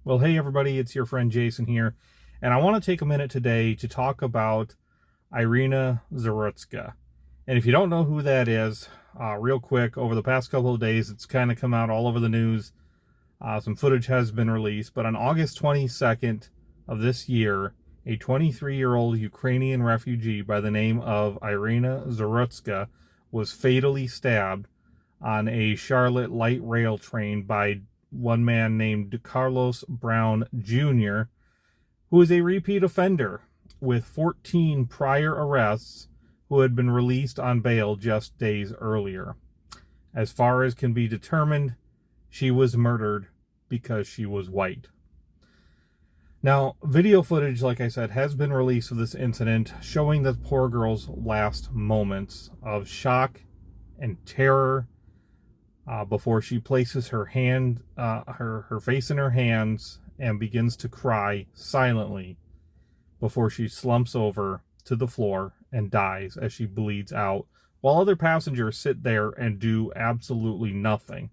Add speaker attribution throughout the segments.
Speaker 1: Well, hey everybody, it's your friend Jason here, and I want to take a minute today to talk about Iryna Zarutska. And if you don't know who that is, real quick, over the past couple of days, it's kind of come out all over the news. Some footage has been released, but on August 22nd of this year, a 23-year-old Ukrainian refugee by the name of Iryna Zarutska was fatally stabbed on a Charlotte light rail train by one man named Carlos Brown Jr., who is a repeat offender with 14 prior arrests, who had been released on bail just days earlier. As far as can be determined, she was murdered because she was white. Now, video footage, like I said, has been released of this incident, showing the poor girl's last moments of shock and terror before she places her face in her hands and begins to cry silently before she slumps over to the floor and dies as she bleeds out, while other passengers sit there and do absolutely nothing.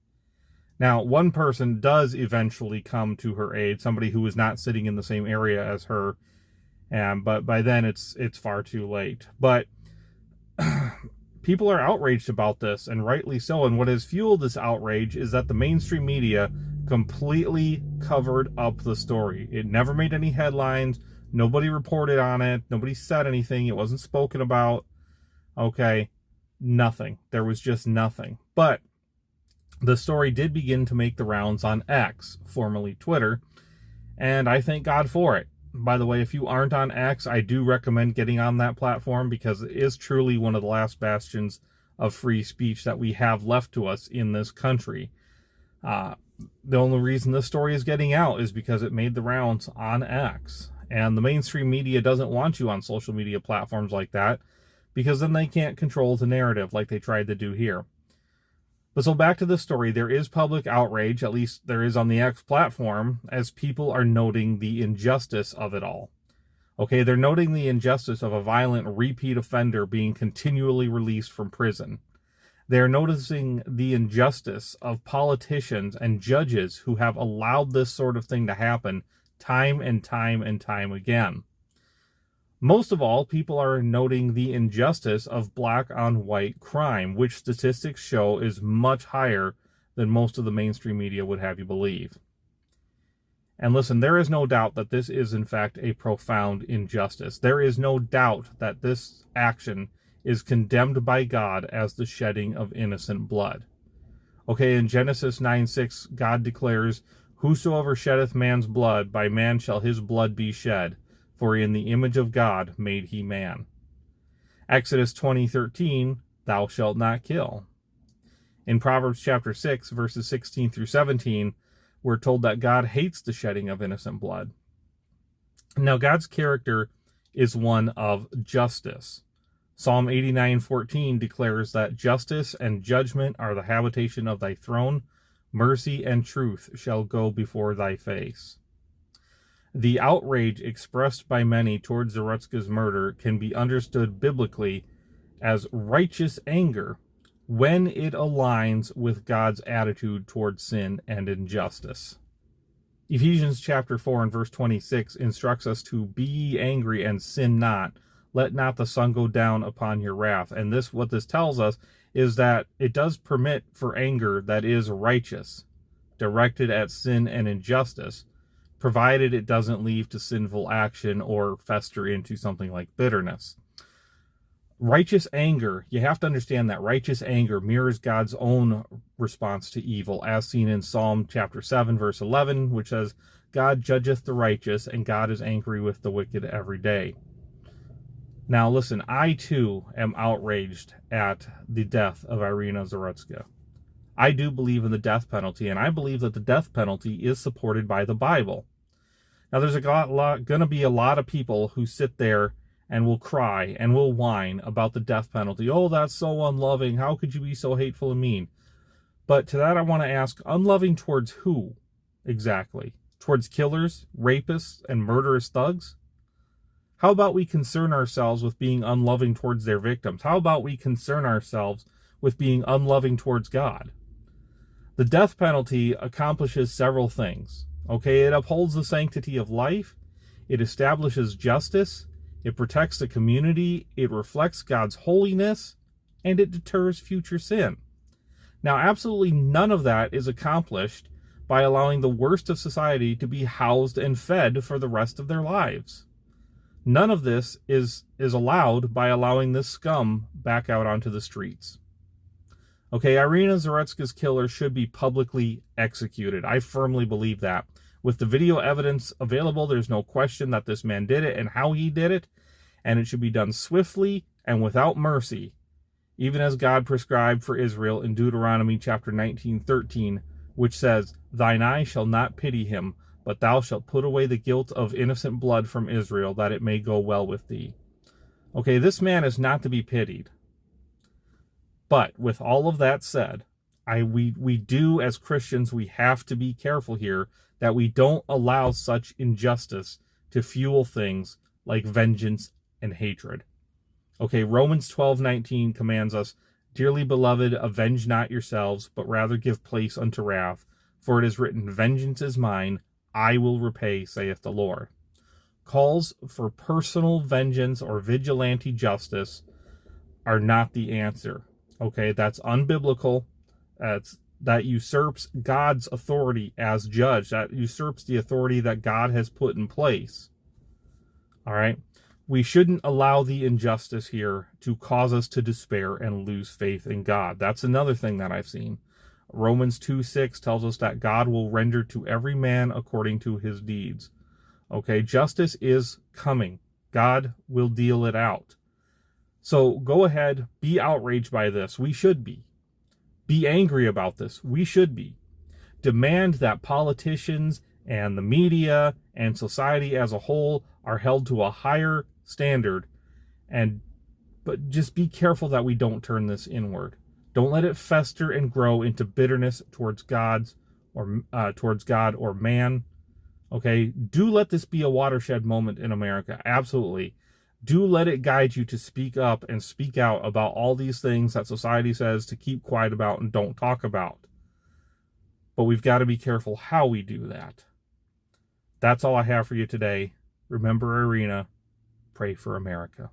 Speaker 1: Now, one person does eventually come to her aid, somebody who is not sitting in the same area as her, but by then it's far too late. But people are outraged about this, and rightly so. And what has fueled this outrage is that the mainstream media completely covered up the story. It never made any headlines. Nobody reported on it. Nobody said anything. It wasn't spoken about. Okay, nothing. There was just nothing. But the story did begin to make the rounds on X, formerly Twitter, and I thank God for it. By the way, if you aren't on X, I do recommend getting on that platform, because it is truly one of the last bastions of free speech that we have left to us in this country. The only reason this story is getting out is because it made the rounds on X. And the mainstream media doesn't want you on social media platforms like that, because then they can't control the narrative like they tried to do here. But so back to the story, there is public outrage, at least there is on the X platform, as people are noting the injustice of it all. Okay, they're noting the injustice of a violent repeat offender being continually released from prison. They're noticing the injustice of politicians and judges who have allowed this sort of thing to happen time and time and time again. Most of all, people are noting the injustice of black on white crime, which statistics show is much higher than most of the mainstream media would have you believe. And listen, there is no doubt that this is in fact a profound injustice. There is no doubt that this action is condemned by God as the shedding of innocent blood. Okay, in Genesis 9:6, God declares, "Whosoever sheddeth man's blood, by man shall his blood be shed. For in the image of God made he man." Exodus 20:13, "Thou shalt not kill." In Proverbs chapter 6, verses 16 through 17, we're told that God hates the shedding of innocent blood. Now, God's character is one of justice. Psalm 89:14 declares that justice and judgment are the habitation of thy throne. Mercy and truth shall go before thy face. The outrage expressed by many towards Zarutska's murder can be understood biblically as righteous anger when it aligns with God's attitude towards sin and injustice. Ephesians chapter 4 and verse 26 instructs us to be ye angry and sin not. Let not the sun go down upon your wrath. And what this tells us is that it does permit for anger that is righteous, directed at sin and injustice, provided it doesn't lead to sinful action or fester into something like bitterness. Righteous anger, you have to understand that righteous anger mirrors God's own response to evil, as seen in Psalm chapter 7, verse 11, which says, "God judgeth the righteous, and God is angry with the wicked every day." Now listen, I too am outraged at the death of Iryna Zarutska. I do believe in the death penalty, and I believe that the death penalty is supported by the Bible. Now, there's going to be a lot of people who sit there and will cry and will whine about the death penalty. Oh, that's so unloving. How could you be so hateful and mean? But to that, I want to ask, unloving towards who exactly? Towards killers, rapists, and murderous thugs? How about we concern ourselves with being unloving towards their victims? How about we concern ourselves with being unloving towards God? The death penalty accomplishes several things. Okay, it upholds the sanctity of life. It establishes justice. It protects the community. It reflects God's holiness, and it deters future sin. Now, absolutely none of that is accomplished by allowing the worst of society to be housed and fed for the rest of their lives. None of this is allowed by allowing this scum back out onto the streets. Okay, Iryna Zarutska's killer should be publicly executed. I firmly believe that. With the video evidence available, there's no question that this man did it and how he did it, and it should be done swiftly and without mercy, even as God prescribed for Israel in Deuteronomy chapter 19:13, which says, "Thine eye shall not pity him, but thou shalt put away the guilt of innocent blood from Israel, that it may go well with thee." Okay, this man is not to be pitied. But with all of that said, we do, as Christians, we have to be careful here that we don't allow such injustice to fuel things like vengeance and hatred. Okay, Romans 12:19 commands us, "Dearly beloved, avenge not yourselves, but rather give place unto wrath. For it is written, Vengeance is mine, I will repay, saith the Lord." Calls for personal vengeance or vigilante justice are not the answer. Okay, that's unbiblical. That usurps God's authority as judge. That usurps the authority that God has put in place. All right? We shouldn't allow the injustice here to cause us to despair and lose faith in God. That's another thing that I've seen. Romans 2:6 tells us that God will render to every man according to his deeds. Okay, justice is coming. God will deal it out. So go ahead, be outraged by this. We should be. Be angry about this. We should be. Demand that politicians and the media and society as a whole are held to a higher standard, but just be careful that we don't turn this inward. Don't let it fester and grow into bitterness towards God or man. Okay, do let this be a watershed moment in America. Absolutely. Do let it guide you to speak up and speak out about all these things that society says to keep quiet about and don't talk about. But we've got to be careful how we do that. That's all I have for you today. Remember, Iryna, pray for America.